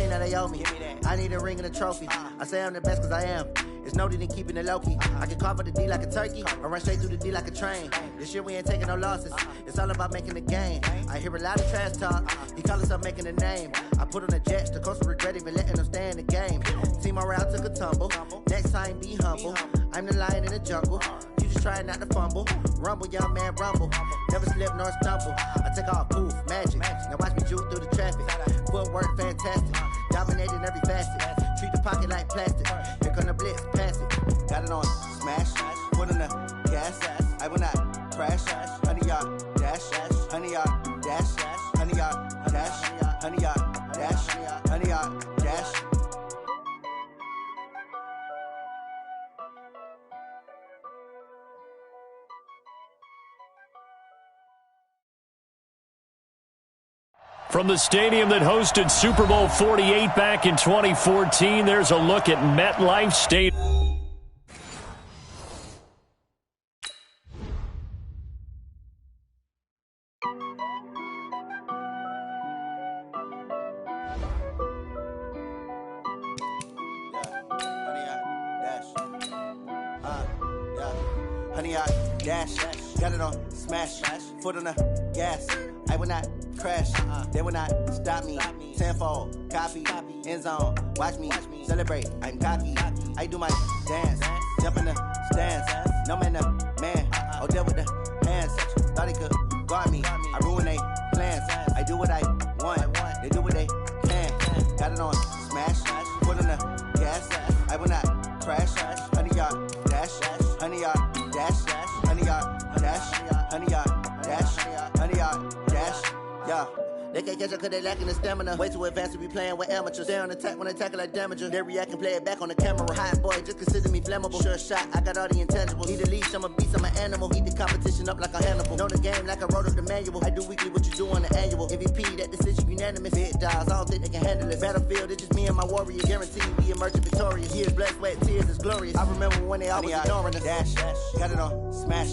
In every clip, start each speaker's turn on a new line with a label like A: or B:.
A: team that they owe me. I need a ring and a trophy. I say I'm the best cause I am. It's noted in keeping it low-key. I can carve up the D like a turkey or run straight through the D like a train. This year we ain't taking no losses. It's all about making the game. I hear a lot of trash talk. He call himself making a name. I put on the Jets. The coach will regret even letting them stay in the game. Team morale took a tumble. Next time be humble. I'm the lion in the jungle. You just try not to fumble. Rumble, young man, rumble. Never slip nor stumble. I take off, poof, magic. Now watch me juke through the traffic. Footwork fantastic. Dominating every facet. Treat the pocket like plastic. Here come the blitz, pass it. Got it on smash. Foot in the gas. I will not crash. 100-yard dash. 100-yard dash. 100-yard dash. 100-yard dash. 100-yard dash.
B: From the stadium that hosted Super Bowl 48 back in 2014, there's a look at MetLife Stadium.
A: Dash, got it on smash, foot on the gas. I will not crash, they will not stop me. Tenfold, copy, end zone, watch me celebrate. I'm cocky, I do my dance, jump in the stands. No man, the man, oh deal with the hands. Thought he could guard me, I ruin they plans. I do what I want, they do what they can. Got it on smash, foot on the gas. I will not crash, 100-yard dash, 100-yard dash. 100-yard dash, 100-yard dash, 100-yard dash, yeah. They can't catch up cause they lacking the stamina. Way too advanced to be playing with amateurs. Stay on attack when they tackle like damager. They react and play it back on the camera. Hot boy, just consider me flammable. Sure shot, I got all the intangibles. Need a leash, I'm a beast, I'm an animal. Eat the competition up like a Hannibal. Know the game like I wrote up the manual. I do weekly what you do on the annual. MVP, that decision unanimous. Big dogs, I don't think they can handle it. Battlefield, it's just me and my warrior. Guaranteed we emerge victorious. Years, blood, sweat, tears, it's glorious. I remember when they always ignoring us. Dash, got it on smash,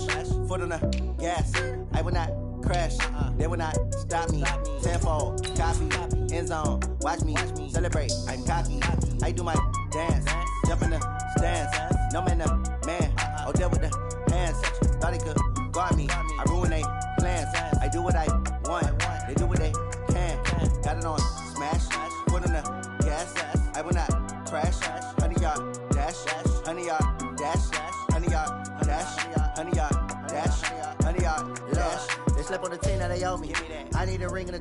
A: foot on the gas. I will not crash, they will not stop me. Tenfold, copy, end zone, watch me celebrate. I'm cocky, I do my dance, jump in the stands. No man, the man, oh deal with the hands. Thought he could guard me, I ruin they plans. I do what I want, they do what they can. Got it on smash, foot on the gas. I will not crash, 100-yard dash, 100-yard dash, 100-yard dash, 100-yard dash, 100-yard dash. They slept on the team that they owe me. I need a ring and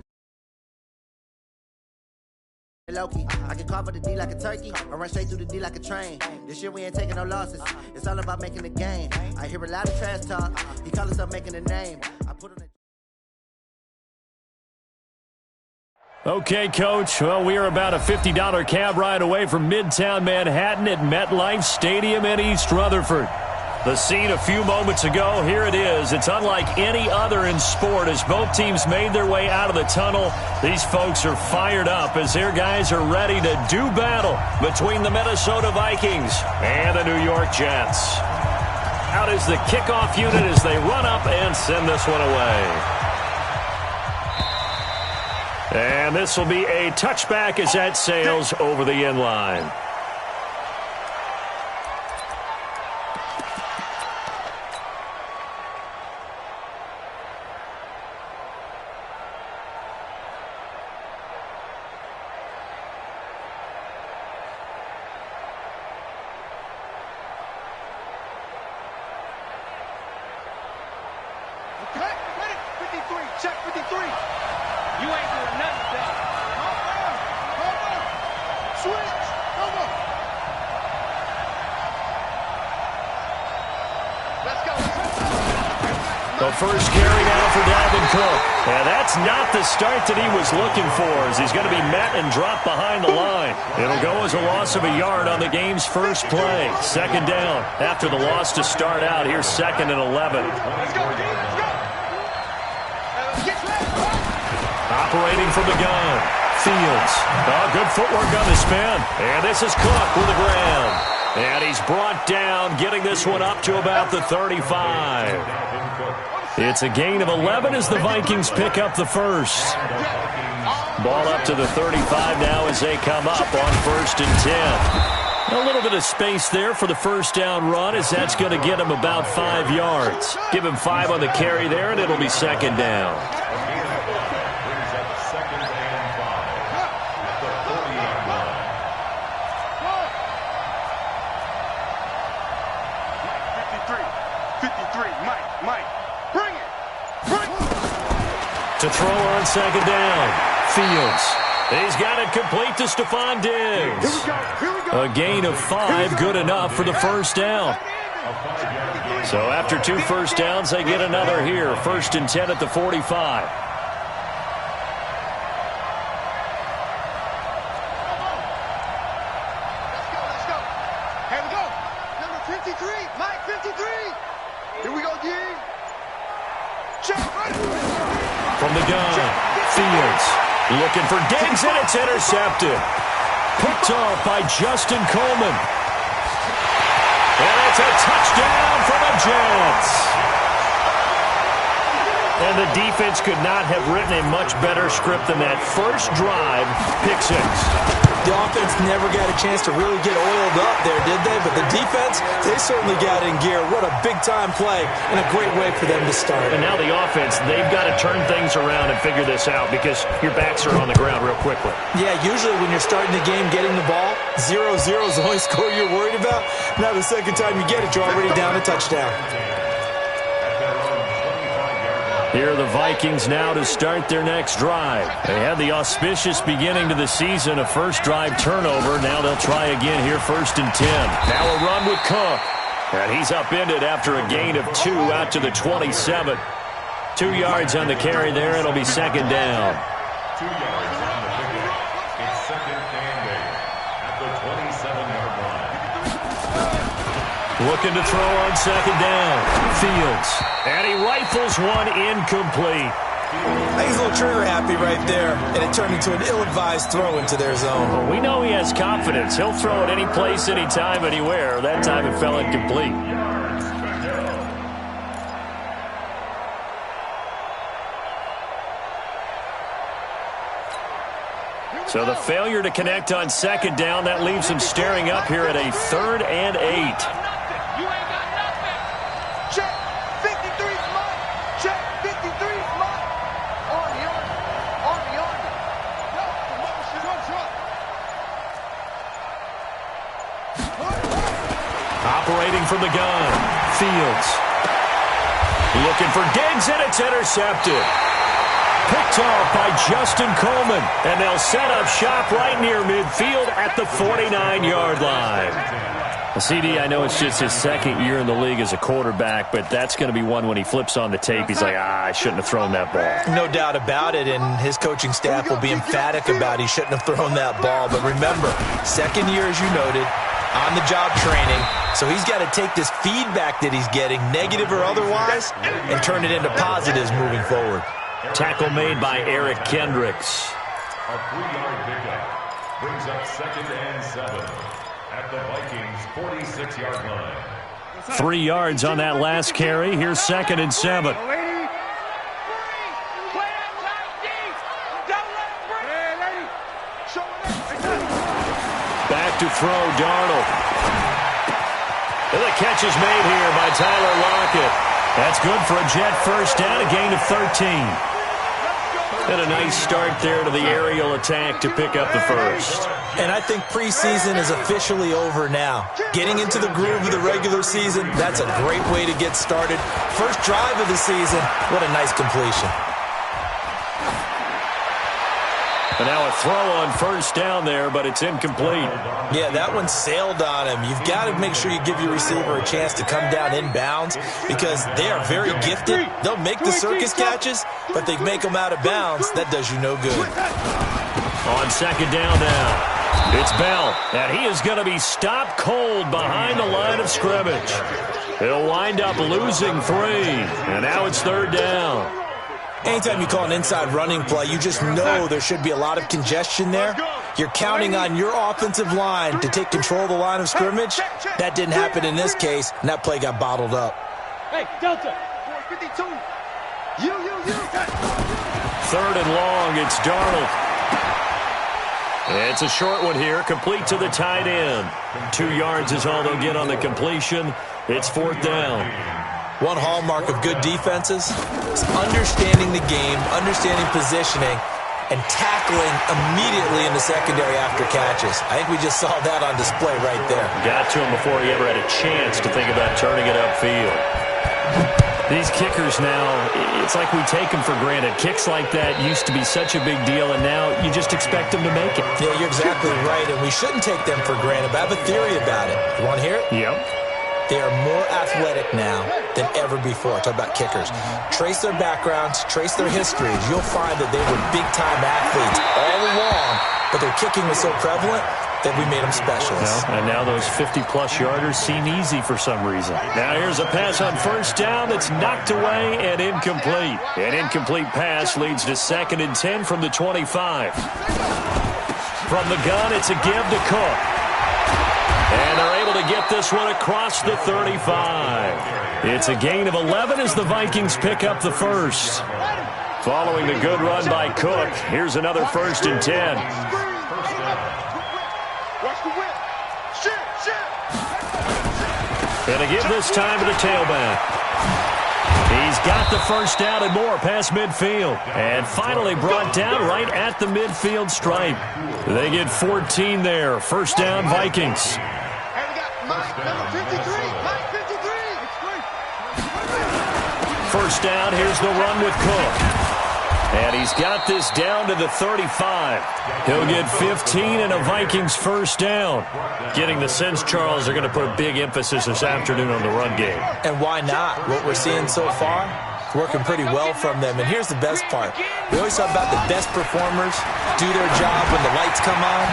A: a low-key. I can carve up the D like a turkey or run straight through the D like a train. This year we ain't taking no losses. It's all about making the game. I hear a lot of trash talk. He call himself making a name. I put on the
B: Okay, Coach. Well, we are about a $50 cab ride away from Midtown Manhattan at MetLife Stadium in East Rutherford. The scene a few moments ago, here it is. It's unlike any other in sport as both teams made their way out of the tunnel. These folks are fired up as their guys are ready to do battle between the Minnesota Vikings and the New York Jets. Out is the kickoff unit as they run up and send this one away. And this will be a touchback as that sails over the end line. The first carry now for Dalvin Cook. And that's not the start that he was looking for as he's going to be met and dropped behind the line. It'll go as a loss of a yard on the game's first play. Second down after the loss to start out. Here's 2nd and 11. Operating from the gun. Fields. Oh, good footwork on the spin. And this is Cook with the ground. And he's brought down, getting this one up to about the 35. It's a gain of 11 as the Vikings pick up the first. Ball up to the 35 now as they come up on 1st and 10. A little bit of space there for the first down run, as that's going to get him about 5 yards. Give him 5 on the carry there, and it'll be 2nd down. To throw on 2nd down. Fields. He's got it complete to Stephon Diggs. A gain of 5, good enough for the first down. So after 2 first downs, they get another here. 1st and 10 at the 45.
C: Here we go. Number 53. Mike, 53. Here we go, D. Check.
B: From the gun, Fields looking for Diggs, and it's intercepted. Picked off by Justin Coleman. And it's a touchdown for the Jets. And the defense could not have written a much better script than that. First drive, pick 6.
D: The offense never got a chance to really get oiled up there, did they? But the defense, they certainly got in gear. What a big-time play and a great way for them to start.
B: And now the offense, they've got to turn things around and figure this out because your backs are on the ground real quickly.
D: Yeah, usually when you're starting the game getting the ball, 0-0 is the only score you're worried about. Now the second time you get it, you're already down a touchdown.
B: Here are the Vikings now to start their next drive. They had the auspicious beginning to the season, a first drive turnover. Now they'll try again here, 1st and 10. Now a run with Cook. And he's upended after a gain of 2 out to the 27. 2 yards on the carry there. It'll be 2nd down.
E: 2 yards on the pickup. It's 2nd and 8 at the 27-yard line.
B: Looking to throw on 2nd down. Fields. And he rifles one incomplete.
D: I think he's a little trigger happy right there, and it turned into an ill-advised throw into their zone.
B: Well, we know he has confidence. He'll throw it any place, anytime, anywhere. That time it fell incomplete. So the failure to connect on 2nd down, that leaves him staring up here at a 3rd and 8. Operating from the gun, Fields. Looking for Diggs, and it's intercepted. Picked off by Justin Coleman. And they'll set up shop right near midfield at the 49-yard line. Well, CD, I know it's just his 2nd year in the league as a quarterback, but that's going to be one when he flips on the tape. He's like, I shouldn't have thrown that ball.
D: No doubt about it, and his coaching staff will be emphatic about he shouldn't have thrown that ball. But remember, 2nd year, as you noted, on-the-job training. So he's got to take this feedback that he's getting, negative or otherwise, and turn it into positives moving forward.
B: Tackle made by Eric Kendricks.
E: A 3-yard pickup brings up 2nd and 7 at the Vikings' 46-yard line.
B: 3 yards on that last carry. Here's 2nd and 7. Back to throw, Darnold. And the catch is made here by Tyler Lockett. That's good for a Jet first down, a gain of 13. And a nice start there to the aerial attack to pick up the first.
D: And I think preseason is officially over now. Getting into the groove of the regular season, that's a great way to get started. First drive of the season, what a nice completion.
B: And now a throw on first down there, but it's incomplete.
D: Yeah, that one sailed on him. You've got to make sure you give your receiver a chance to come down inbounds because they are very gifted. They'll make the circus catches, but they make them out of bounds. That does you no good.
B: On 2nd down now, it's Bell, and he is going to be stopped cold behind the line of scrimmage. He'll wind up losing 3, and now it's 3rd down.
D: Anytime you call an inside running play, you just know there should be a lot of congestion there. You're counting on your offensive line to take control of the line of scrimmage. That didn't happen in this case, and that play got bottled up.
C: Hey, Delta, 452. You.
B: 3rd and long, it's Darnold. It's a short one here, complete to the tight end. 2 yards is all they'll get on the completion. It's 4th down.
D: One hallmark of good defenses is understanding the game, understanding positioning, and tackling immediately in the secondary after catches. I think we just saw that on display right there.
B: Got to him before he ever had a chance to think about turning it upfield. These kickers now, it's like we take them for granted. Kicks like that used to be such a big deal, and now you just expect them to make it.
D: Yeah, you're exactly right, and we shouldn't take them for granted, but I have a theory about it. You want to hear it?
B: Yep.
D: They are more athletic now than ever before. Talk about kickers. Trace their backgrounds, trace their histories. You'll find that they were big-time athletes all along, but their kicking was so prevalent that we made them specialists.
B: And now those 50-plus yarders seem easy for some reason. Now here's a pass on 1st down that's knocked away and incomplete. An incomplete pass leads to 2nd and 10 from the 25. From the gun, it's a give to Cook. And they're able to get this one across the 35. It's a gain of 11 as the Vikings pick up the first. Following the good run by Cook, here's another 1st and 10. Gonna give this time to the tailback. He's got the 1st down and more past midfield. And finally brought down right at the midfield stripe. They get 14 there. 1st down, Vikings. First down, here's the run with Cook. And he's got this down to the 35. He'll get 15 and a Vikings 1st down. Getting the sense, Charles, they're going to put a big emphasis this afternoon on the run game.
D: And why not? What we're seeing so far, working pretty well from them. And here's the best part. We always talk about the best performers do their job when the lights come on.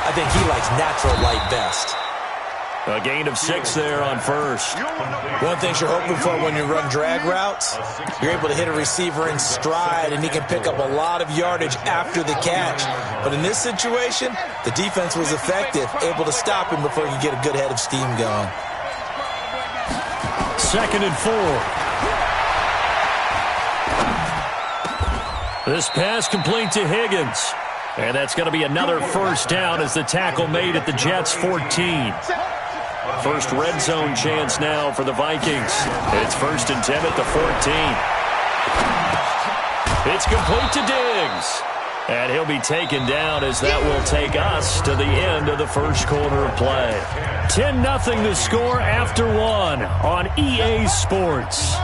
D: I think he likes natural light best.
B: A gain of 6 there on 1st.
D: One thing you're hoping for when you run drag routes, you're able to hit a receiver in stride, and he can pick up a lot of yardage after the catch. But in this situation, the defense was effective, able to stop him before he could get a good head of steam going.
B: 2nd and 4. This pass complete to Higgins. And that's going to be another 1st down as the tackle made at the Jets' 14. First red zone chance now for the Vikings. It's 1st and 10 at the 14. It's complete to Diggs. And he'll be taken down as that will take us to the end of the 1st quarter of play. 10-0 the score after 1 on EA Sports.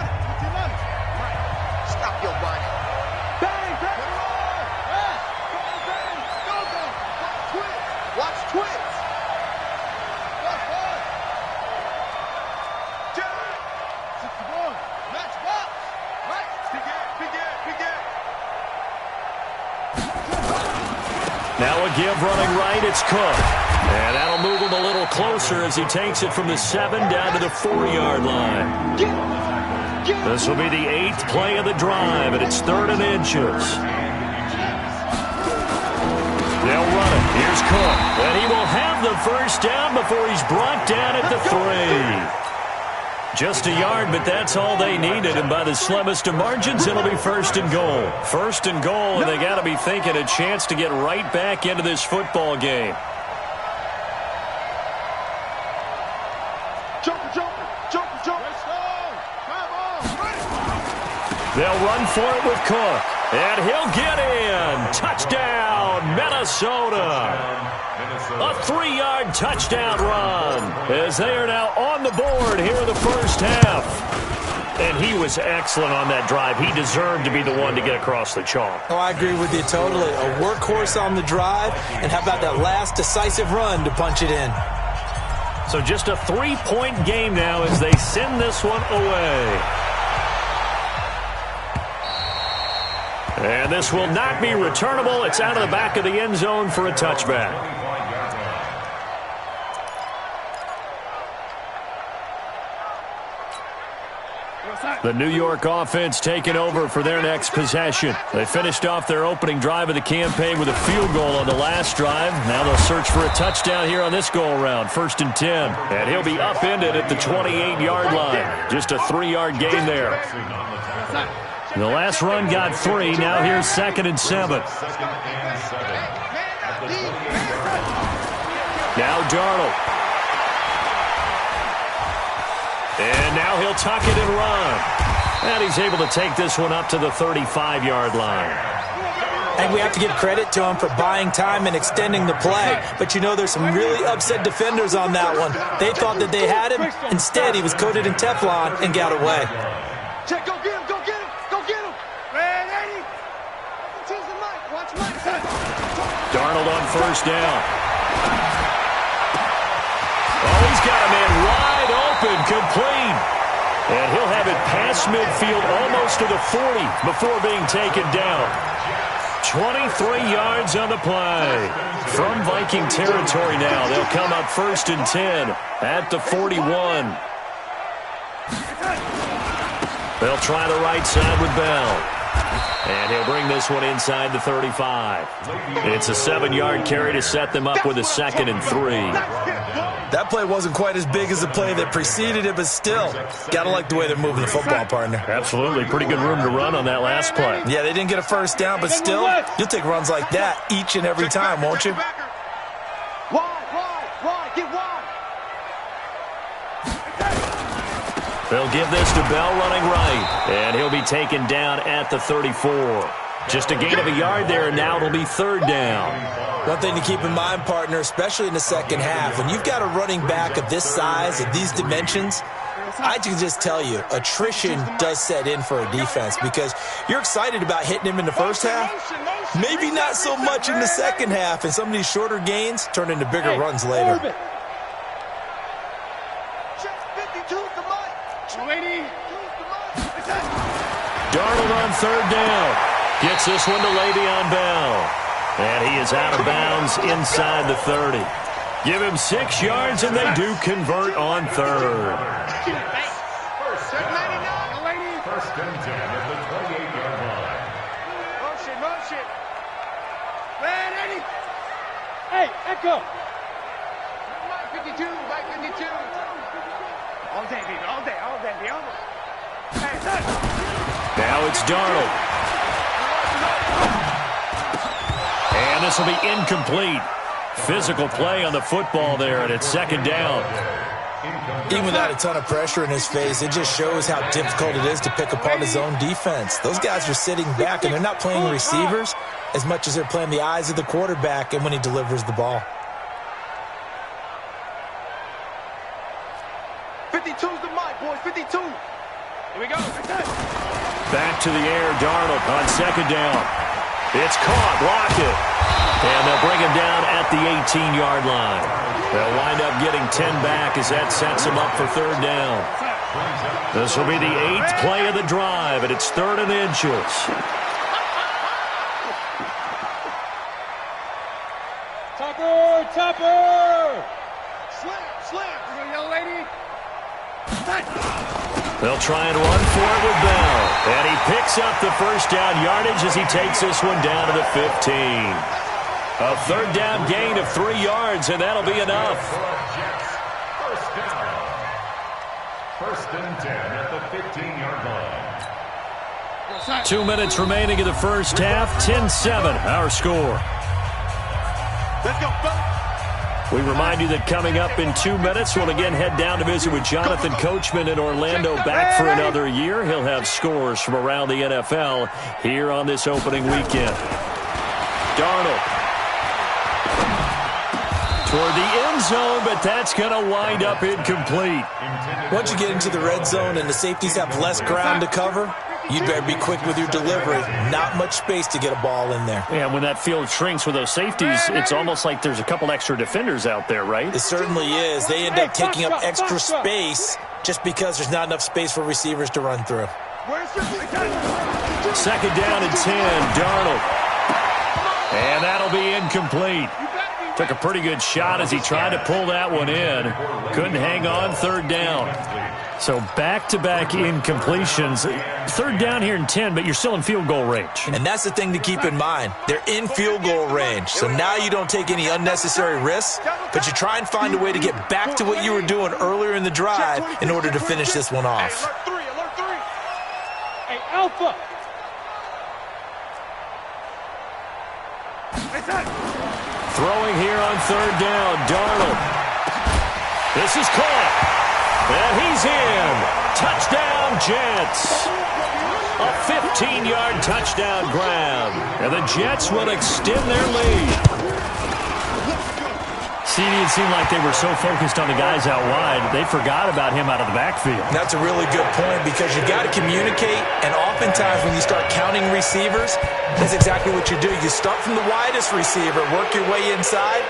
B: Now a give running right, it's Cook. And that'll move him a little closer as he takes it from the 7 down to the 4-yard line. This will be the 8th play of the drive, and it's 3rd and inches. They'll run it. Here's Cook. And he will have the 1st down before he's brought down at the 3. Just a yard, but that's all they needed. And by the slimmest of margins, it'll be 1st and goal. 1st and goal, and they got to be thinking a chance to get right back into this football game. They'll run for it with Cook. And he'll get in. Touchdown, Minnesota. A 3-yard touchdown run as they are now on the board here in the 1st half. And he was excellent on that drive. He deserved to be the one to get across the chalk.
D: Oh, I agree with you totally. A workhorse on the drive, and how about that last decisive run to punch it in?
B: So just a 3-point game now as they send this one away. And this will not be returnable. It's out of the back of the end zone for a touchback. The New York offense taking over for their next possession. They finished off their opening drive of the campaign with a field goal on the last drive. Now they'll search for a touchdown here on this go-around. 1st and 10. And he'll be upended at the 28-yard line. Just a 3-yard gain there. The last run got 3. Now here's 2nd and 7. Now Darnold. And now he'll tuck it and run. And he's able to take this one up to the 35-yard line.
D: I think we have to give credit to him for buying time and extending the play. But, you know, there's some really upset defenders on that one. They thought that they had him. Instead, he was coated in Teflon and got away.
C: Check, go get him, go get him, go get him. Man, Eddie. Choose the mic, watch Mike.
B: Darnold on first down. Oh, he's got a man wide open, complete. And he'll have it past midfield almost to the 40 before being taken down. 23 yards on the play. From Viking territory now, they'll come up 1st and 10 at the 41. They'll try the right side with Bell. And he'll bring this one inside the 35. It's a 7-yard carry to set them up with a 2nd and 3.
D: That play wasn't quite as big as the play that preceded it, but still, got to like the way they're moving the football, partner.
B: Absolutely. Pretty good room to run on that last play.
D: Yeah, they didn't get a first down, but still, you'll take runs like that each and every time, won't you?
C: Wide, get wide.
B: They'll give this to Bell running right. And he'll be taken down at the 34. Just a gain of a yard there, and now it'll be 3rd down.
D: One thing to keep in mind, partner, especially in the second half, when you've got a running back of this size, of these dimensions, I can just tell you, attrition does set in for a defense because you're excited about hitting him in the first half. Maybe not so much in the second half, and some of these shorter gains turn into bigger runs later.
B: Darnold on 3rd down. Gets this one to Le'Veon Bell. And he is out of bounds inside the 30. Give him 6 yards, and they do convert on 3rd.
E: First and 10 at the 28-yard line.
C: Motion. Man, Eddie. Hey, Echo. Mike 52. All day, baby, all day. Hey, son.
B: Now it's Darnold. And this will be incomplete. Physical play on the football there, and it's 2nd down.
D: Even without a ton of pressure in his face, it just shows how difficult it is to pick apart his own defense. Those guys are sitting back, and they're not playing receivers as much as they're playing the eyes of the quarterback and when he delivers the ball.
C: 52's the mic, boys, 52. Here we go.
B: Back to the air, Darnold on 2nd down. It's caught, blocked it. And they'll bring him down at the 18-yard line. They'll wind up getting 10 back as that sets them up for 3rd down. This will be the 8th play of the drive, and it's 3rd and inches.
C: Topper! Slam! You young lady.
B: They'll try and run for it with Bell. And he picks up the first down yardage as he takes this one down to the 15. A 3rd down gain of 3 yards, and that'll be enough.
E: First down. 1st and 10 at the 15-yard line.
B: 2 minutes remaining in the first half. 10-7, our score.
C: Let's go, Bell.
B: We remind you that coming up in 2 minutes, we'll again head down to visit with Jonathan Coachman in Orlando, back for another year. He'll have scores from around the NFL here on this opening weekend. Darnold toward the end zone, but that's going to wind up incomplete.
D: Once you get into the red zone and the safeties have less ground to cover, you better be quick with your delivery. Not much space to get a ball in there.
B: Yeah, when that field shrinks with those safeties, it's almost like there's a couple extra defenders out there, right?
D: It certainly is. They end up taking up extra space just because there's not enough space for receivers to run through.
B: 2nd down and 10, Darnold. And that'll be incomplete. Took a pretty good shot as he tried to pull that one in. Couldn't hang on, 3rd down. So back-to-back incompletions. 3rd down here and 10, but you're still in field goal range.
D: And that's the thing to keep in mind. They're in field goal range. So now you don't take any unnecessary risks, but you try and find a way to get back to what you were doing earlier in the drive in order to finish this one off.
C: Alert 3. Hey, Alpha.
B: Throwing here on 3rd down, Darnold. This is caught. And he's in. Touchdown, Jets. A 15-yard touchdown grab. And the Jets will extend their lead. It seemed like they were so focused on the guys out wide, they forgot about him out of the backfield.
D: That's a really good point because you got to communicate, and oftentimes when you start counting receivers, that's exactly what you do. You start from the widest receiver, work your way inside.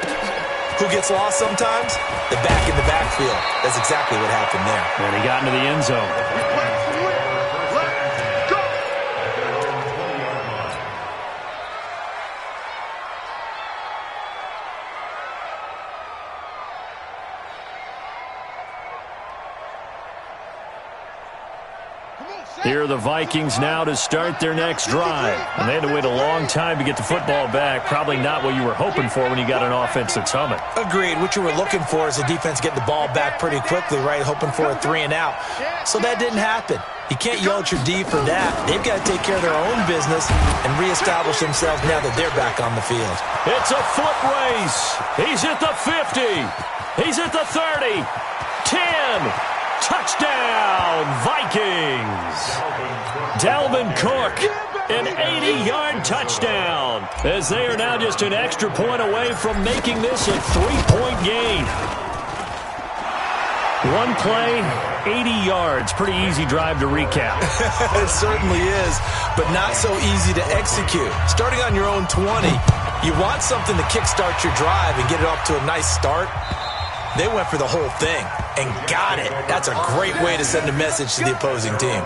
D: Who gets lost sometimes? The back in the backfield. That's exactly what happened there.
B: And he got into the end zone. Here are the Vikings now to start their next drive. And they had to wait a long time to get the football back. Probably not what you were hoping for when you got an offense that's humming.
D: Agreed. What you were looking for is a defense getting the ball back pretty quickly, right? Hoping for a 3 and out. So that didn't happen. You can't yell at your D for that. They've got to take care of their own business and reestablish themselves now that they're back on the field.
B: It's a foot race. He's at the 50. He's at the 30. 10. Touchdown, Vikings! Dalvin Cook, an 80-yard touchdown, as they are now just an extra point away from making this a 3-point game. One play, 80 yards. Pretty easy drive to recap.
D: It certainly is, but not so easy to execute. Starting on your own 20, you want something to kickstart your drive and get it off to a nice start. They went for the whole thing and got it. That's a great way to send a message to the opposing team.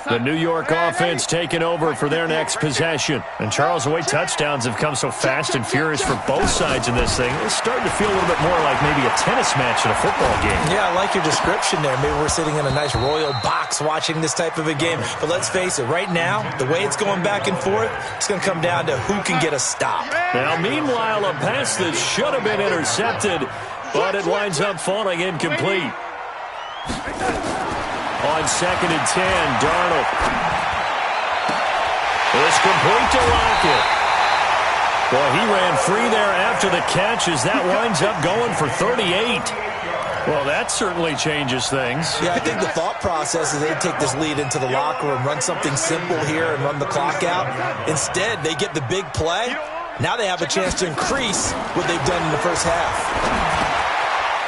B: The New York offense taking over for their next possession. And Charles, the way touchdowns have come so fast and furious for both sides in this thing, it's starting to feel a little bit more like maybe a tennis match in a football game.
D: Yeah, I like your description there. Maybe we're sitting in a nice royal box watching this type of a game. But let's face it, right now, the way it's going back and forth, it's going to come down to who can get a stop.
B: Now, meanwhile, a pass that should have been intercepted, but it winds up falling incomplete. On 2nd and 10, Darnold. It's complete to Lockett. Well, he ran free there after the catch as that winds up going for 38. Well, that certainly changes things.
D: Yeah, I think the thought process is they'd take this lead into the locker room, run something simple here and run the clock out. Instead, they get the big play. Now they have a chance to increase what they've done in the first half.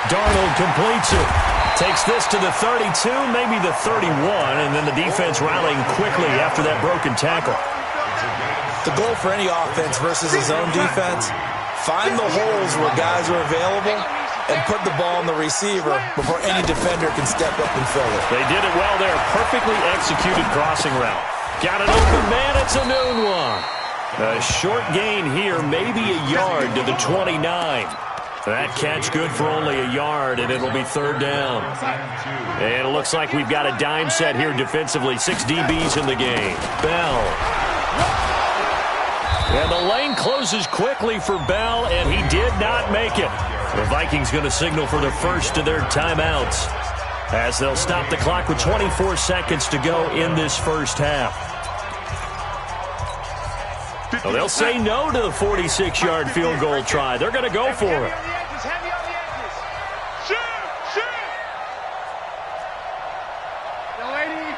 B: Darnold completes it. Takes this to the 32, maybe the 31, and then the defense rallying quickly after that broken tackle.
D: The goal for any offense versus his own defense, find the holes where guys are available and put the ball on the receiver before any defender can step up and fill it.
B: They did it well there. Perfectly executed crossing route. Got an open man. It's a noon one. A short gain here, maybe a yard to the 29. That catch good for only a yard, and it'll be 3rd down. And it looks like we've got a dime set here defensively. 6 DBs in the game. Bell. And the lane closes quickly for Bell, and he did not make it. The Vikings going to signal for the first of their timeouts as they'll stop the clock with 24 seconds to go in this first half. So they'll say no to the 46-yard field goal try. They're going to go for it.
C: Heavy on the edges. Shoot! Young lady.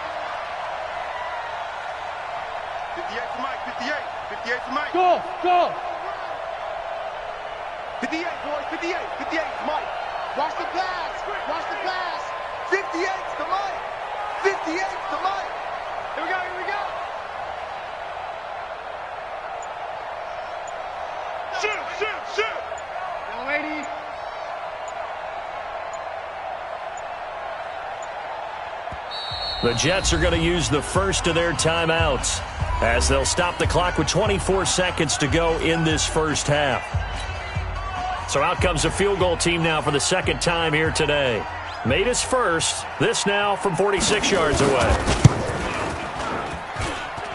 C: 58 to Mike. 58 to Mike. Go! 58, boys. 58 to Mike. Watch the pass. 58 to Mike. 58 to Mike. Here we go. Shoot! Young lady.
B: The Jets are going to use the first of their timeouts as they'll stop the clock with 24 seconds to go in this first half. So out comes the field goal team now for the second time here today. Made his first. This now from 46 yards away.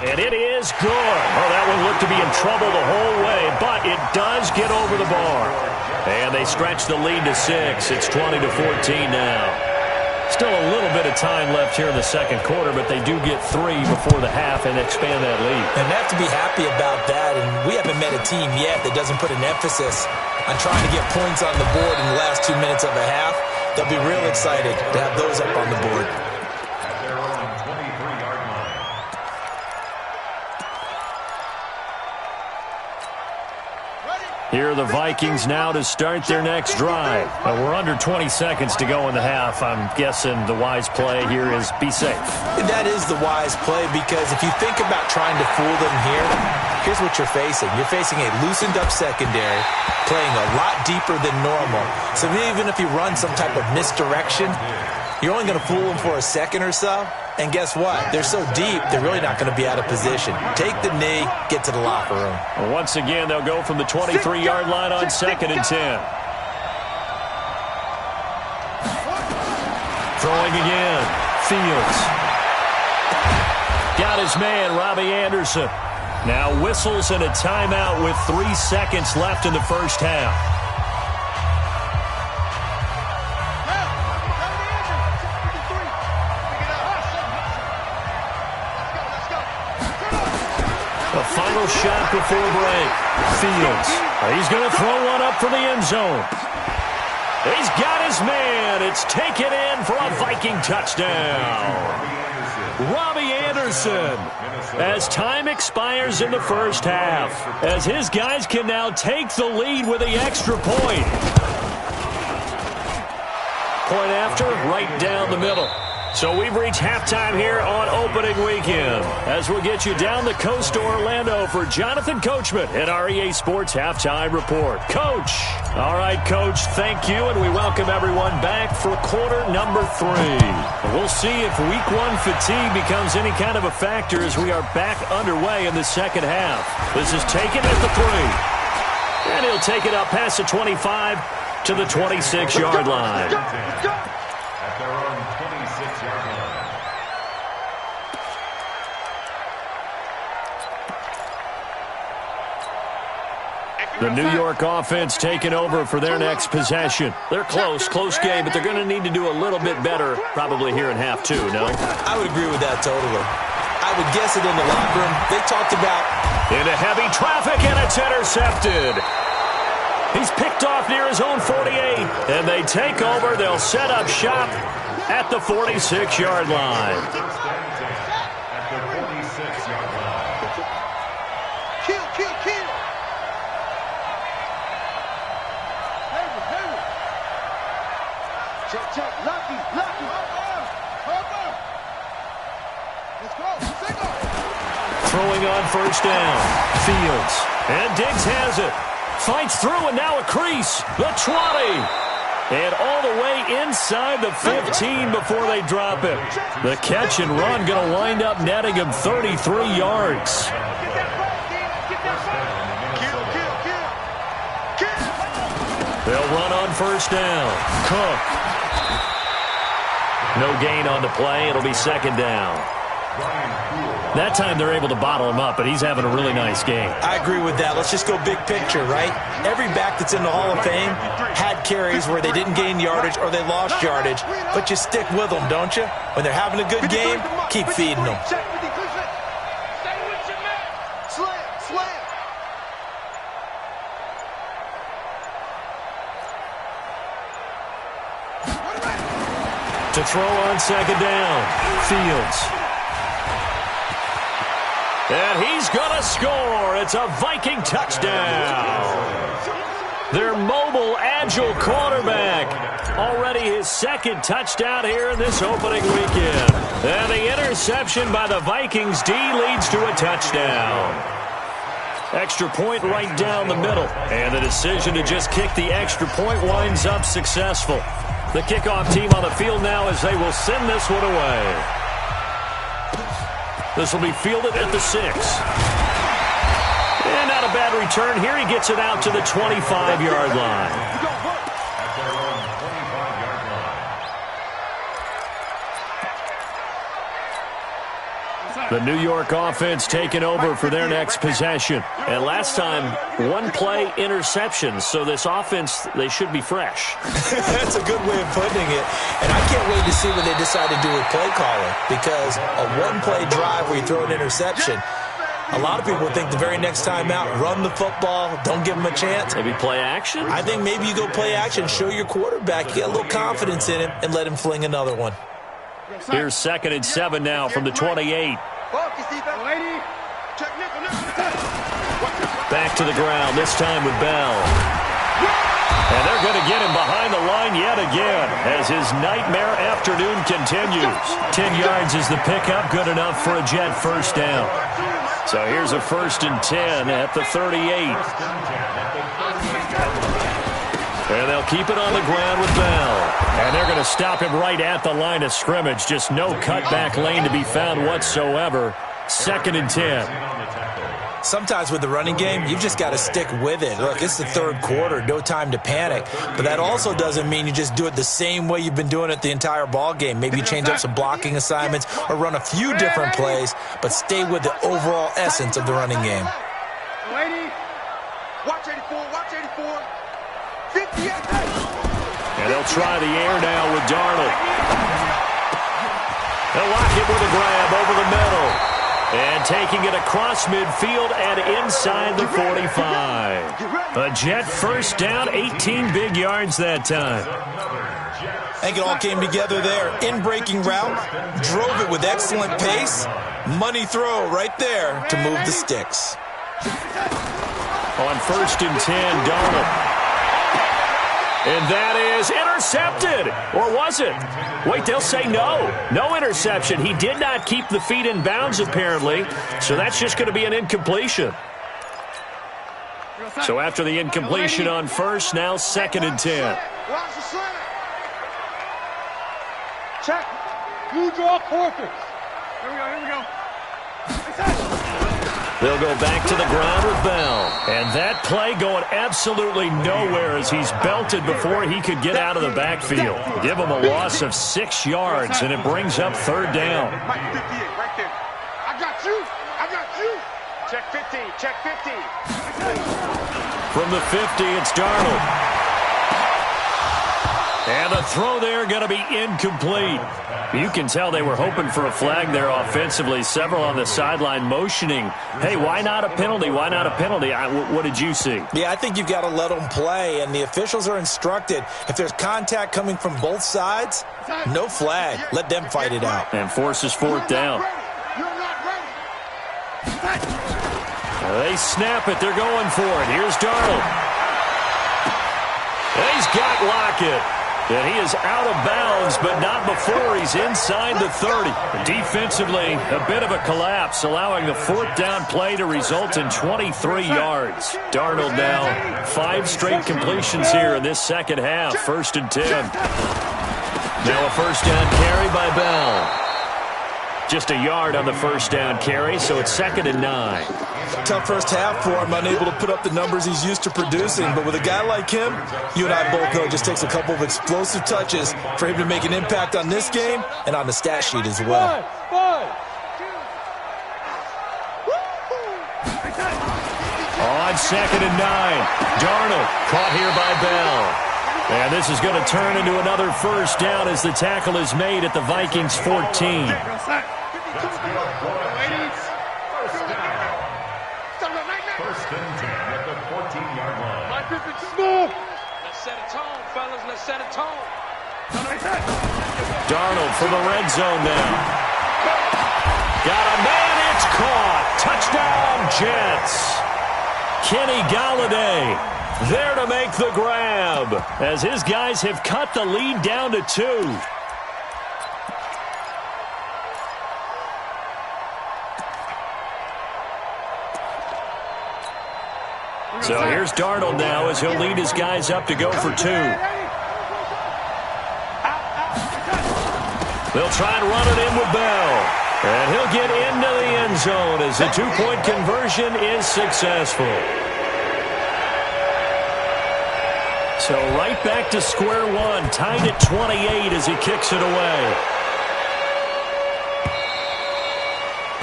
B: And it is good. Oh, that one looked to be in trouble the whole way, but it does get over the bar. And they stretch the lead to 6. It's 20-14 now. Still a little bit of time left here in the second quarter, but they do get 3 before the half and expand that lead.
D: And they have to be happy about that, and we haven't met a team yet that doesn't put an emphasis on trying to get points on the board in the last 2 minutes of a half. They'll be real excited to have those up on the board.
E: At their own 23-yard line.
B: Here are the Vikings now to start their next drive. We're under 20 seconds to go in the half. I'm guessing the wise play here is be safe.
D: That is the wise play, because if you think about trying to fool them here, here's what you're facing. You're facing a loosened up secondary, playing a lot deeper than normal. So even if you run some type of misdirection, you're only going to fool them for a second or so. And guess what? They're so deep, they're really not going to be out of position. Take the knee, get to the locker room.
B: Well, once again, they'll go from the 23-yard line on 2nd and 10. Throwing again. Fields. Got his man, Robbie Anderson. Now whistles and a timeout with 3 seconds left in the first half. Final shot before break. Fields. He's going to throw one up for the end zone. He's got his man. It's taken in for a Viking touchdown. Robbie Anderson. As time expires in the first half, as his guys can now take the lead with the extra point. Point after, right down the middle. So we've reached halftime here on opening weekend, as we'll get you down the coast to Orlando for Jonathan Coachman at our EA Sports Halftime Report. Coach. All right, Coach, thank you, and we welcome everyone back for quarter number 3. We'll see if week 1 fatigue becomes any kind of a factor as we are back underway in the second half. This is taken at the 3. And he'll take it up past the 25 to the 26-yard line.
E: At their own 26-yard line.
B: The New York offense taking over for their next possession. They're close game, but they're going to need to do a little bit better probably here in half 2, no?
D: I would agree with that totally. I would guess it in the locker room. They talked about...
B: Into heavy traffic, and it's intercepted. He's picked off near his own 48, and they take over. They'll set up shop at the 46-yard line.
E: At the 46-yard line.
C: Kill. Check. Lucky. Let's go.
B: Throwing on first down. Fields. And Diggs has it. Fights through, and now a crease. The 20. And all the way inside the 15 before they drop it. The catch and run going to wind up netting him 33 yards. They'll run on first down. Cook. No gain on the play. It'll be second down. That time they're able to bottle him up, but he's having a really nice game.
D: I agree with that. Let's just go big picture, right? Every back that's in the Hall of Fame had carries where they didn't gain yardage or they lost yardage, but you stick with them, don't you? When they're having a good game, keep feeding them.
B: To throw on second down, Fields. And he's going to score. It's a Viking touchdown. Their mobile, agile quarterback. Already his second touchdown here in this opening weekend. And the interception by the Vikings D leads to a touchdown. Extra point right down the middle. And the decision to just kick the extra point winds up successful. The kickoff team on the field now as they will send this one away. This will be fielded at the 6. And not a bad return here. He gets it out to the 25-yard line.
E: At their own 25-yard line.
B: The New York offense taking over for their next possession. And last time, one play interception. So this offense, they should be fresh.
D: That's a good way of putting it. And I can't wait to see what they decide to do with play calling. Because a one-play drive where you throw an interception, a lot of people think the very next time out, run the football, don't give them a chance.
B: Maybe play action?
D: I think maybe you go play action, show your quarterback, you get a little confidence in him, and let him fling another one.
B: Here's 2nd and 7 now from the 28. Back to the ground, this time with Bell. And they're going to get him behind the line yet again as his nightmare afternoon continues. 10 yards is the pickup, good enough for a Jet first down. So here's a 1st and 10 at the 38. And they'll keep it on the ground with Bell. And they're going to stop him right at the line of scrimmage. Just no cutback lane to be found whatsoever. 2nd and 10.
D: Sometimes with the running game, you've just got to stick with it. Look, it's the 3rd quarter, no time to panic. But that also doesn't mean you just do it the same way you've been doing it the entire ball game. Maybe you change up some blocking assignments or run a few different plays, but stay with the overall essence of the running game.
C: Watch 84, watch 84. 58.
B: And they'll try the air now with Darnold. They'll lock it with a grab over the middle. And taking it across midfield and inside the 45. A Jet first down, 18 big yards that time.
D: I think it all came together there. In-breaking route, drove it with excellent pace. Money throw right there to move the sticks.
B: On 1st and 10, Darnold. And that is intercepted. Or was it? Wait, they'll say no. No interception. He did not keep the feet in bounds, apparently. So that's just going to be an incompletion. So after the incompletion on 1st, now 2nd and 10.
C: Check. Blue draw quarters. Here we go.
B: They'll go back to the ground with Bell. And that play going absolutely nowhere as he's belted before he could get out of the backfield. Give him a loss of 6 yards, and it brings up 3rd down.
C: Mike 58 right there. I got you. Check 50. Check 50.
B: From the 50, it's Darnold. And the throw there going to be incomplete. You can tell they were hoping for a flag there offensively. Several on the sideline motioning, hey, why not a penalty? Why not a penalty? What did you see?
D: Yeah, I think you've got to let them play, and the officials are instructed. If there's contact coming from both sides, no flag. Let them fight it out.
B: And forces 4th down.
C: You're not ready.
B: They snap it. They're going for it. Here's Darnold. And he's got Lockett. And he is out of bounds, but not before he's inside the 30. Defensively, a bit of a collapse, allowing the 4th down play to result in 23 yards. Darnold now 5 straight completions here in this second half. 1st and 10. Now a 1st down carry by Bell. Just a yard on the 1st down carry, so it's 2nd and 9.
D: Tough first half for him, unable to put up the numbers he's used to producing. But with a guy like him, you and I both know it just takes a couple of explosive touches for him to make an impact on this game and on the stat sheet as well.
B: On 2nd and 9, Darnold caught here by Bell. And this is going to turn into another 1st down as the tackle is made at the Vikings 14.
E: First and 10 at the 14-yard line.
F: Let's set a tone, fellas. Let's set a tone.
B: Darnold for the red zone now. Got a man. It's caught. Touchdown, Jets. Kenny Golladay there to make the grab as his guys have cut the lead down to 2. So here's Darnold now as he'll lead his guys up to go for 2. They'll try and run it in with Bell. And he'll get into the end zone as the 2-point conversion is successful. So right back to square one, tied at 28 as he kicks it away.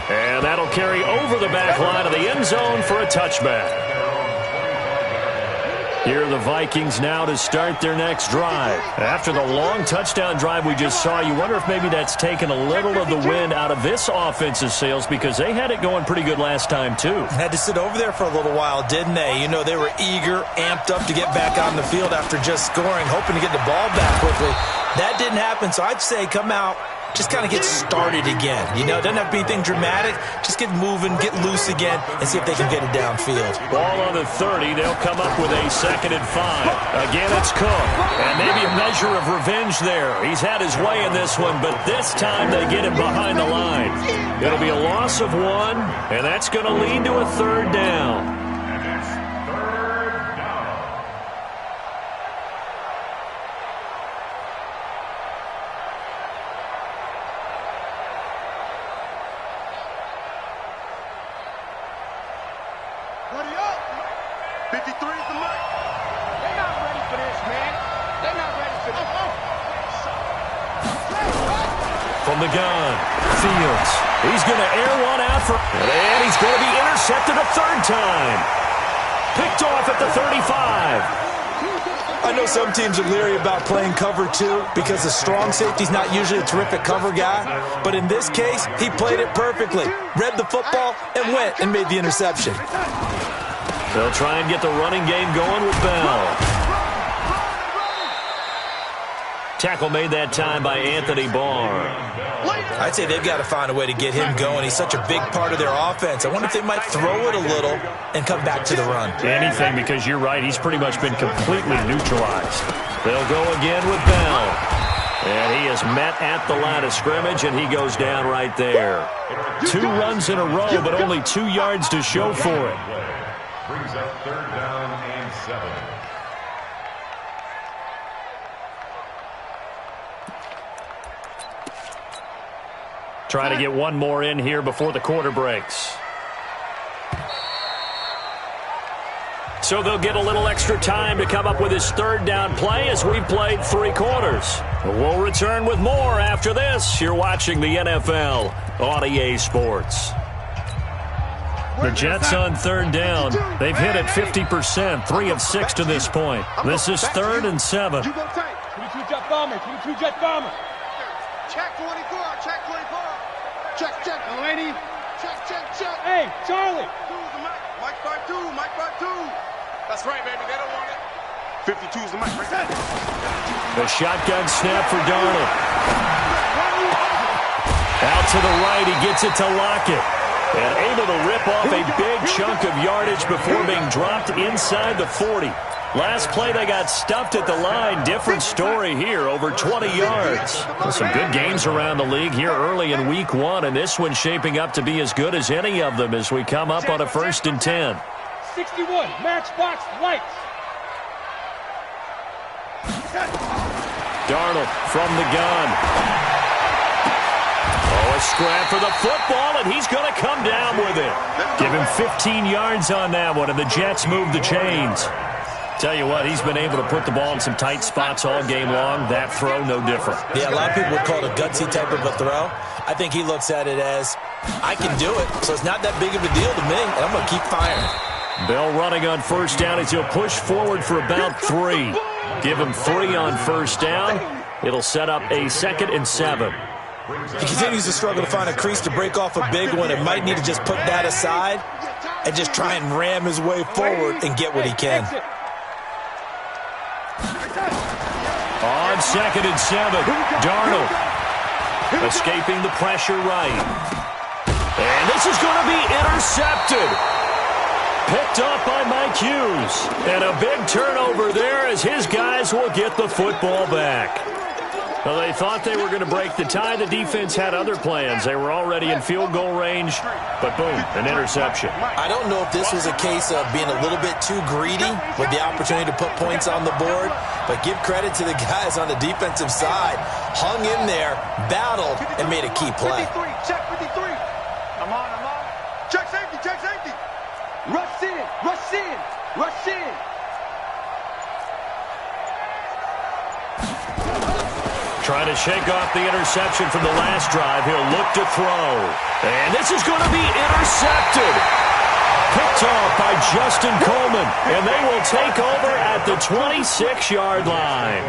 B: And that'll carry over the back line of the end zone for a touchback. Here are the Vikings now to start their next drive. After the long touchdown drive we just saw, you wonder if maybe that's taken a little of the wind out of this offense's sails, because they had it going pretty good last time too.
D: Had to sit over there for a little while, didn't they? You know, they were eager, amped up to get back on the field after just scoring, hoping to get the ball back quickly. That didn't happen, so I'd say come out, just kind of get started again. You know, it doesn't have to be anything dramatic. Just get moving, get loose again, and see if they can get it downfield.
B: Ball on the 30. They'll come up with a 2nd and 5. Again, it's Cook. And maybe a measure of revenge there. He's had his way in this one, but this time they get him behind the line. It'll be a loss of 1, and that's going to lead to a 3rd down. From the gun, Fields. He's going to air one out for, and he's going to be intercepted a 3rd time. Picked off at the 35.
D: I know some teams are leery about playing cover 2 because the strong safety's not usually a terrific cover guy. But in this case, he played it perfectly. Read the football and went and made the interception.
B: They'll try and get the running game going with Bell. Tackle made that time by Anthony Barr.
D: I'd say they've got to find a way to get him going. He's such a big part of their offense. I wonder if they might throw it a little and come back to the run.
B: Anything, because you're right. He's pretty much been completely neutralized. They'll go again with Bell. And he is met at the line of scrimmage, and he goes down right there. 2 runs in a row, but only 2 yards to show for it.
E: Brings up 3rd down and 7.
B: Try to get one more in here before the quarter breaks. So they'll get a little extra time to come up with his 3rd down play as we've played 3 quarters. We'll return with more after this. You're watching the NFL on EA Sports. The Jets on 3rd down. They've hit it 50%, 3 of 6 to this point. This is 3rd and 7.
C: 22 jet bomber, 22 jet bomber. Check 24, check 24. Check, lady. Check. Hey, Charlie. Mike 5-2, Mike 5-2. That's right, baby. They don't want it. 52's the mic right there.
B: The shotgun snap for Darnold. Out to the right, he gets it to Lockett. And able to rip off a big chunk of yardage before being dropped inside the 40. Last play, they got stuffed at the line. Different story here, over 20 yards. Some good games around the league here early in week 1, and this one's shaping up to be as good as any of them as we come up on a 1st and 10.
C: 61, matchbox lights.
B: Darnold from the gun. Oh, a scrap for the football, and he's going to come down with it. Give him 15 yards on that one, and the Jets move the chains. Tell you what, he's been able to put the ball in some tight spots all game long. That throw, no different.
D: Yeah, a lot of people would call it a gutsy type of a throw. I think he looks at it as, I can do it, so it's not that big of a deal to me, and I'm going to keep firing.
B: Bell running on 1st down as he'll push forward for about 3. Give him 3 on 1st down. It'll set up a 2nd and 7.
D: He continues to struggle to find a crease to break off a big one and might need to just put that aside and just try and ram his way forward and get what he can.
B: On 2nd and 7, Darnold escaping the pressure right. And this is going to be intercepted. Picked up by Mike Hughes. And a big turnover there as his guys will get the football back. Well, they thought they were going to break the tie. The defense had other plans. They were already in field goal range, but boom, an interception.
D: I don't know if this was a case of being a little bit too greedy with the opportunity to put points on the board, but give credit to the guys on the defensive side. Hung in there, battled, and made a key play.
C: Check 53. I'm on. Check safety. Rush in.
B: Trying to shake off the interception from the last drive. He'll look to throw. And this is going to be intercepted. Picked off by Justin Coleman. And they will take over at the 26-yard line.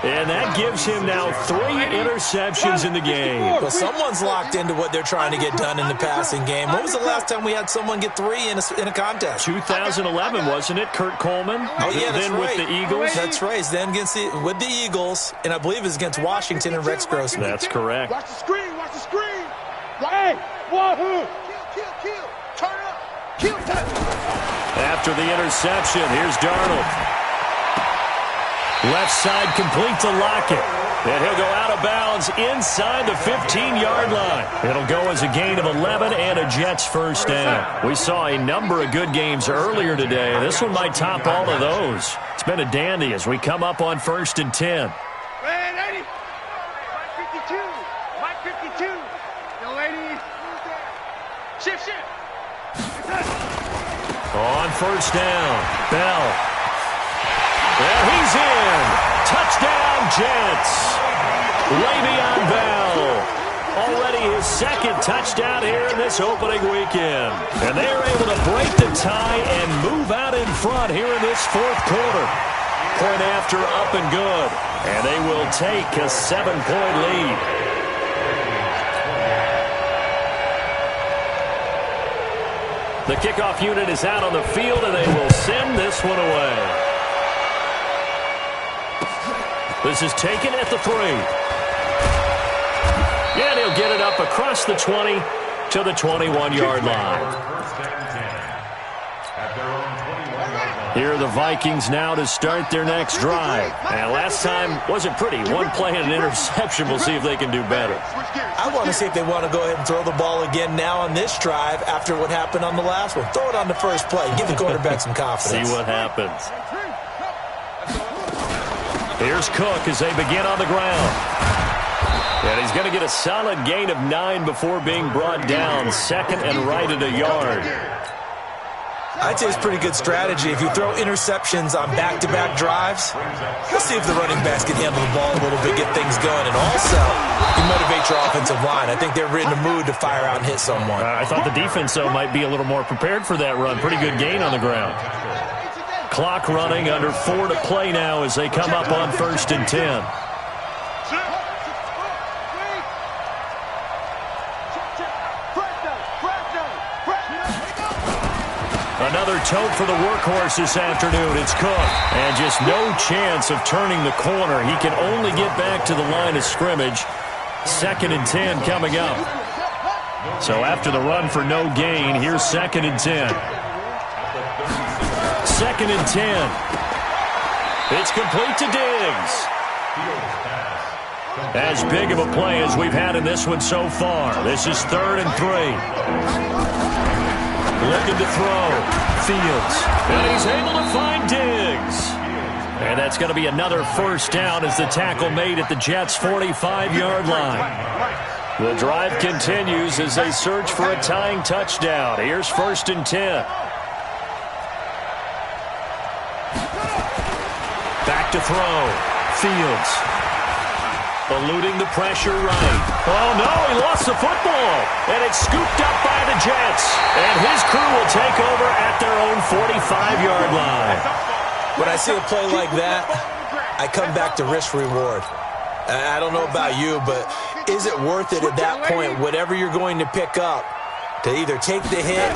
B: And that gives him now 3 interceptions in the game.
D: Well, someone's locked into what they're trying to get done in the passing game. When was the last time we had someone get 3 in a contest?
B: 2011, wasn't it, Kurt Coleman?
D: Oh, yeah, that's
B: then
D: right.
B: with the Eagles?
D: That's right. Then with the Eagles, and I believe it's against Washington and Rex Grossman.
B: That's correct.
C: Watch the screen. Watch the screen. Hey, wahoo. Kill. Turn up. Kill.
B: After the interception, here's Darnold. Left side complete to Lockett. And he'll go out of bounds inside the 15-yard line. It'll go as a gain of 11 and a Jets first down. We saw a number of good games earlier today. This one might top all of those. It's been a dandy as we come up on 1st and 10.
C: Man, Eddie. Mike 52. The lady. Shift.
B: On first down, Bell. Well, he's in. Touchdown, Jets. Le'Veon Bell. Already his 2nd touchdown here in this opening weekend. And they are able to break the tie and move out in front here in this 4th quarter. Point after up and good. And they will take a 7-point lead. The kickoff unit is out on the field, and they will send this one away. This is taken at the 3. And he'll get it up across the 20 to the 21-yard line. Here are the Vikings now to start their next drive. And last time wasn't pretty. One play and an interception. We'll see if they can do better.
D: I want to see if they want to go ahead and throw the ball again now on this drive after what happened on the last one. Throw it on the first play. Give the quarterback some confidence.
B: See what happens. Here's Cook as they begin on the ground. And he's going to get a solid gain of 9 before being brought down. 2nd and right at a yard.
D: I'd say it's pretty good strategy. If you throw interceptions on back-to-back drives, we'll see if the running backs can handle the ball a little bit, get things going. And also, you motivate your offensive line. I think they're in the mood to fire out and hit someone.
B: I thought the defense, though, might be a little more prepared for that run. Pretty good gain on the ground. Clock running, under 4 to play now as they come up on 1st and 10. Another tote for the workhorse this afternoon. It's Cook. And just no chance of turning the corner. He can only get back to the line of scrimmage. 2nd and 10 coming up. So after the run for no gain, here's 2nd and 10. 2nd and 10. It's complete to Diggs. As big of a play as we've had in this one so far. This is 3rd and 3. Looking to throw. Fields. And he's able to find Diggs. And that's going to be another first down as the tackle made at the Jets' 45-yard line. The drive continues as they search for a tying touchdown. Here's 1st and 10. Back to throw. Fields. Eluding the pressure right. Oh, no, he lost the football. And it's scooped up by the Jets. And his crew will take over at their own 45-yard line.
D: When I see a play like that, I come back to risk-reward. I don't know about you, but is it worth it at that point, whatever you're going to pick up, to either take the hit,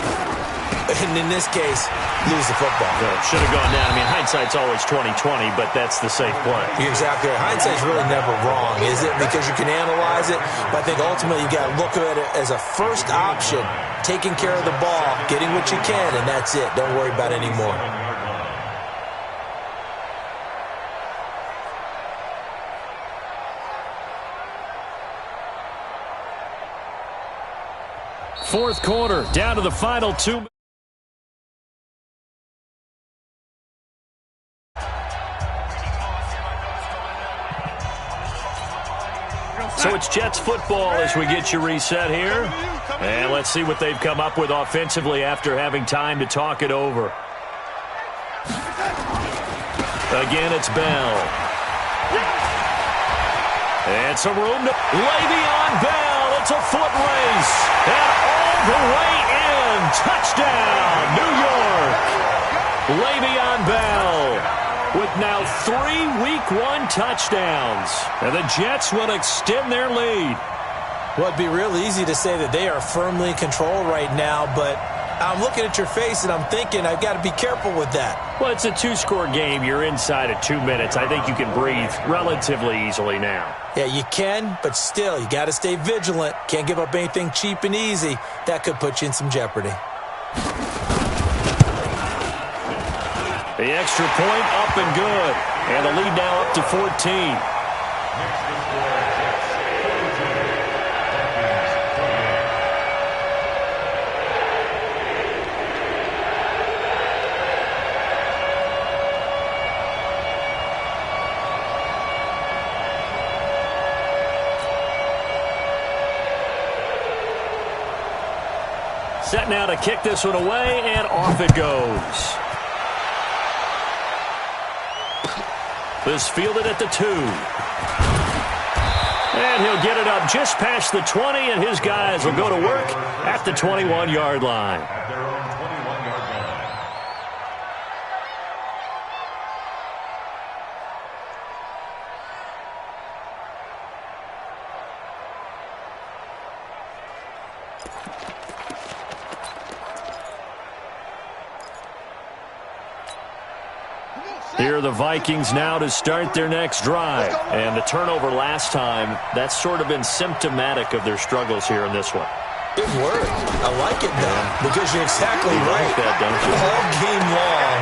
D: and in this case, lose the football?
B: Should have gone down. I mean, hindsight's always 20/20, but that's the safe play.
D: You're exactly right. Hindsight's really never wrong, is it? Because you can analyze it, but I think ultimately you got to look at it as a first option, taking care of the ball, getting what you can, and that's it. Don't worry about it anymore.
B: Fourth quarter, down to the final 2. So it's Jets football as we get you reset here. And let's see what they've come up with offensively after having time to talk it over. Again, it's Bell. And some room to Le'Veon Bell. It's a foot race. And all the way in. Touchdown, New York. Le'Veon Bell with now 3 Week 1 touchdowns. And the Jets will extend their lead.
D: Well, it'd be real easy to say that they are firmly in control right now, but I'm looking at your face and I'm thinking I've got to be careful with that.
B: Well, it's a 2-score game. You're inside of 2 minutes. I think you can breathe relatively easily now.
D: Yeah, you can, but still, you got to stay vigilant. Can't give up anything cheap and easy. That could put you in some jeopardy.
B: The extra point up and good. And the lead now up to 14. Set now to kick this one away, and off it goes. This fielded at the 2. And he'll get it up just past the 20, and his guys will go to work at the 21-yard line.
E: At their own 21-yard line.
B: Here are the Vikings now to start their next drive. And the turnover last time, that's sort of been symptomatic of their struggles here in this one.
D: Big word. I like it, though, because you're exactly right.
B: Like that, don't you?
D: All game long,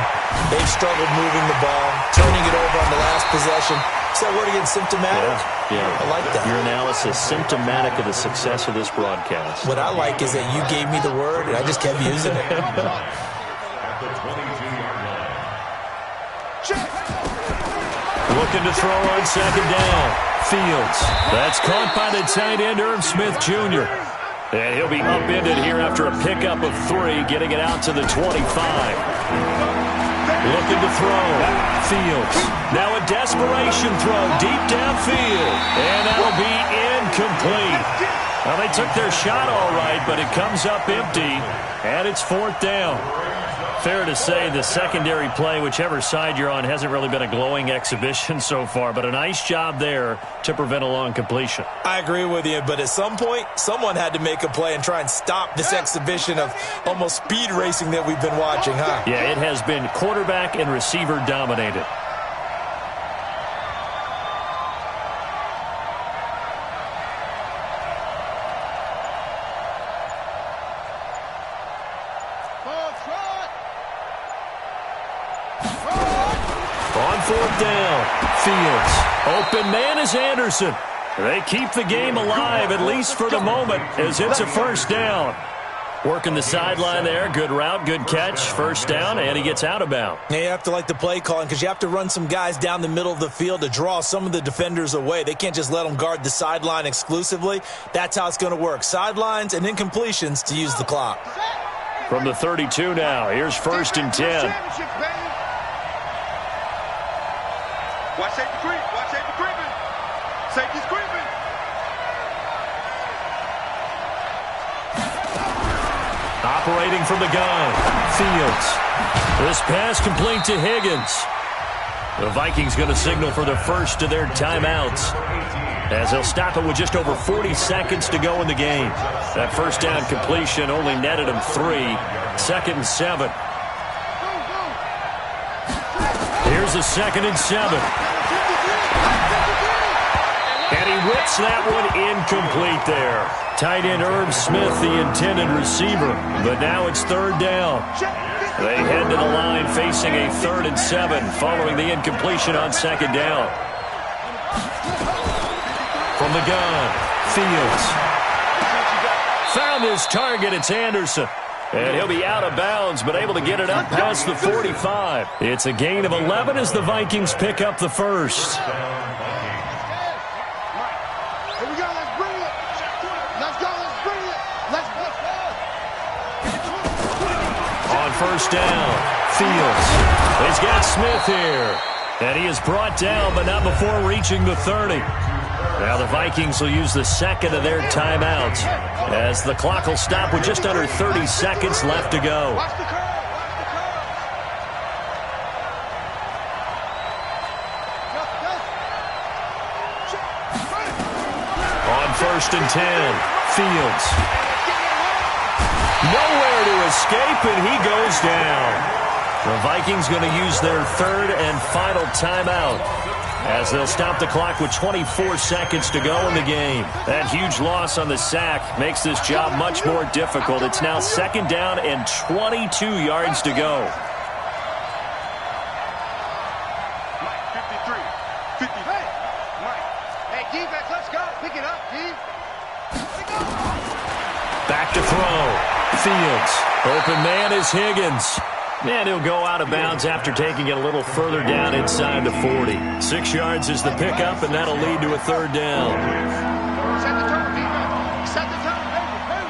D: they've struggled moving the ball, turning it over on the last possession. Is that word again, symptomatic?
B: Yeah.
D: I like that.
B: Your analysis, symptomatic of the success of this broadcast.
D: What I like is that you gave me the word, and I just kept using it.
E: At the 22-yard line.
B: Looking to throw on second down. Fields. That's caught by the tight end, Irv Smith Jr. And he'll be upended here after a pickup of 3, getting it out to the 25. Looking to throw. Fields. Now a desperation throw deep downfield. And that'll be incomplete. Well, they took their shot all right, but it comes up empty. And it's 4th down. Fair to say the secondary play, whichever side you're on, hasn't really been a glowing exhibition so far, but a nice job there to prevent a long completion.
D: I agree with you, but at some point, someone had to make a play and try and stop this exhibition of almost speed racing that we've been watching, huh?
B: Yeah, it has been quarterback and receiver dominated. On 4th down, Fields. Open man is Anderson. They keep the game alive, at least for the moment, as it's a 1st down. Working the sideline there. Good route, good catch. 1st down, and he gets out of bounds.
D: Yeah, you have to like the play calling because you have to run some guys down the middle of the field to draw some of the defenders away. They can't just let them guard the sideline exclusively. That's how it's going to work. Sidelines and incompletions to use the clock.
B: From the 32 now, here's 1st and 10.
C: Watch safety creep. Watch safety creeping. Safety's creeping.
B: Operating from the gun, Fields. This pass complete to Higgins. The Vikings going to signal for the first of their timeouts, as they'll stop it with just over 40 seconds to go in the game. That 1st down completion only netted him 3. 2nd and 7. Here's a 2nd and 7. And he rips that one incomplete there. Tight end Irv Smith, the intended receiver. But now it's 3rd down. They head to the line facing a 3rd and 7 following the incompletion on 2nd down. From the gun, Fields. Found his target, it's Anderson. And he'll be out of bounds, but able to get it up past the 45. It's a gain of 11 as the Vikings pick up the 1st.
C: Here we go. Let's bring it. Let's go. Let's bring it. Let's go.
B: On 1st down, Fields. He's got Smith here. And he is brought down, but not before reaching the 30. Now the Vikings will use the second of their timeouts as the clock will stop with just under 30 seconds left to go.
C: Watch the curve.
B: On 1st and 10, Fields. Nowhere to escape, and he goes down. The Vikings going to use their third and final timeout as they'll stop the clock with 24 seconds to go in the game. That huge loss on the sack makes this job much more difficult. It's now 2nd down and 22 yards to go.
C: Mike, 53. 50. Hey, Mike. Hey, D-back, let's go. Pick it up, D.
B: Back to throw. Fields. Open man is Higgins. And he'll go out of bounds after taking it a little further down inside the 40. 6 yards is the pickup, and that'll lead to a 3rd down.
C: Set the tone, D-back. Set the tone. Hey.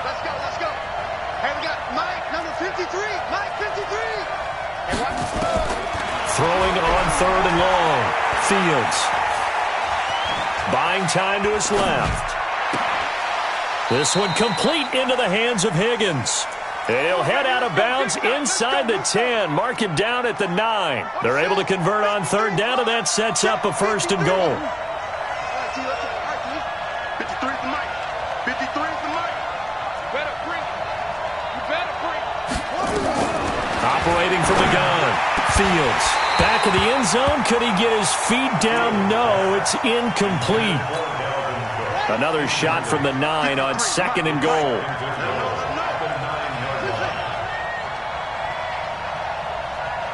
C: Let's go. Hey, we got Mike, number 53. Mike, 53. Hey, watch.
B: Throwing on 3rd and long. Fields. Buying time to his left. This one complete into the hands of Higgins. He'll head out of bounds inside the 10. Mark him down at the 9. They're able to convert on 3rd down, and that sets up a 1st and goal.
C: 53 for Mike. 53 for Mike. You better bring.
B: Operating from the gun. Fields. Back of the end zone. Could he get his feet down? No, it's incomplete. Another shot from the 9 on 2nd and goal.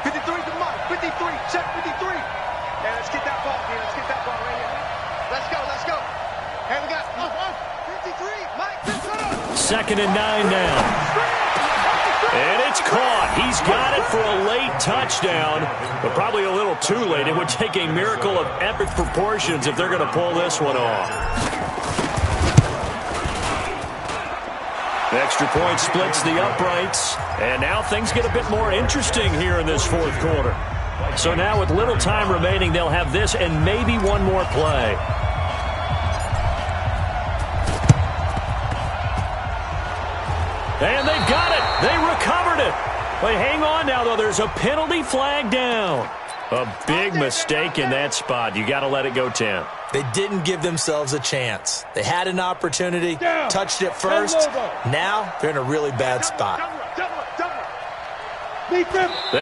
C: 53 to Mike. 53. Check 53. Hey, let's get that ball, man. Let's get that ball right here. Let's go. Hey, we got 53. Mike,
B: 2nd and 9 now. And it's caught. He's got it for a late touchdown, but probably a little too late. It would take a miracle of epic proportions if they're going to pull this one off. The extra point splits the uprights, and now things get a bit more interesting here in this 4th quarter. So now with little time remaining, they'll have this and maybe one more play. And they've got it. They recovered it. But hang on now, though. There's a penalty flag down. A big mistake in that spot. You got to let it go 10.
D: They didn't give themselves a chance. They had an opportunity, touched it first. Now they're in a really bad spot.
B: They